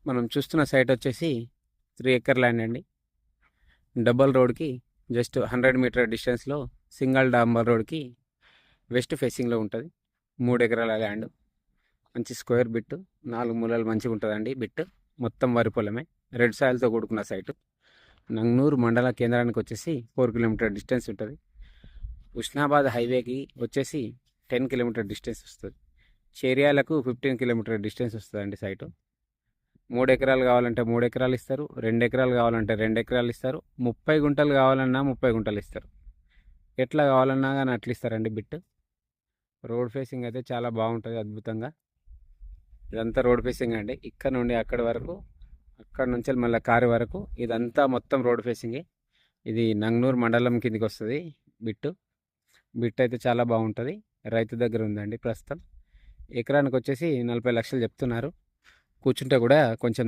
మనం చూస్తున్న సైట్ వచ్చేసి 3 ఎకర్ ల్యాండ్ అండి. డబల్ రోడ్కి జస్ట్ 100 మీటర్ డిస్టెన్స్లో సింగల్ డాంబర్ రోడ్కి వెస్ట్ ఫేసింగ్లో ఉంటుంది. 3 ఎకరాల ల్యాండ్, మంచి స్క్వేర్ బిట్, 4 మూలలు మంచిగా ఉంటుందండి. బిట్ మొత్తం వరి పొలమే, రెడ్ సాయిల్తో కూడుకున్న సైటు. నంగనూరు మండల కేంద్రానికి వచ్చేసి 4 కిలోమీటర్ డిస్టెన్స్ ఉంటుంది. ఉస్నాబాద్ హైవేకి వచ్చేసి 10 కిలోమీటర్ డిస్టెన్స్ వస్తుంది. చేర్యాలకు 15 కిలోమీటర్ డిస్టెన్స్ వస్తుందండి సైటు. 3 ఎకరాలు కావాలంటే 3 ఎకరాలు ఇస్తారు, 2 ఎకరాలు కావాలంటే 2 ఎకరాలు ఇస్తారు, 30 గుంటలు కావాలన్నా 30 గుంటలు ఇస్తారు. ఎట్లా కావాలన్నా కానీ అట్లా ఇస్తారండి బిట్. రోడ్ ఫేసింగ్ అయితే చాలా బాగుంటుంది, అద్భుతంగా. ఇదంతా రోడ్ ఫేసింగ్ అండి. ఇక్కడ నుండి అక్కడి వరకు, అక్కడ నుంచి మళ్ళీ కారు వరకు ఇదంతా మొత్తం రోడ్ ఫేసింగే. ఇది నంగనూరు మండలం కిందికి వస్తుంది బిట్. బిట్ అయితే చాలా బాగుంటుంది. రైతు దగ్గర ఉందండి ప్రస్తుతం. ఎకరానికి వచ్చేసి 40 లక్షలు చెప్తున్నారు. కూర్చుంటే కూడా కొంచెం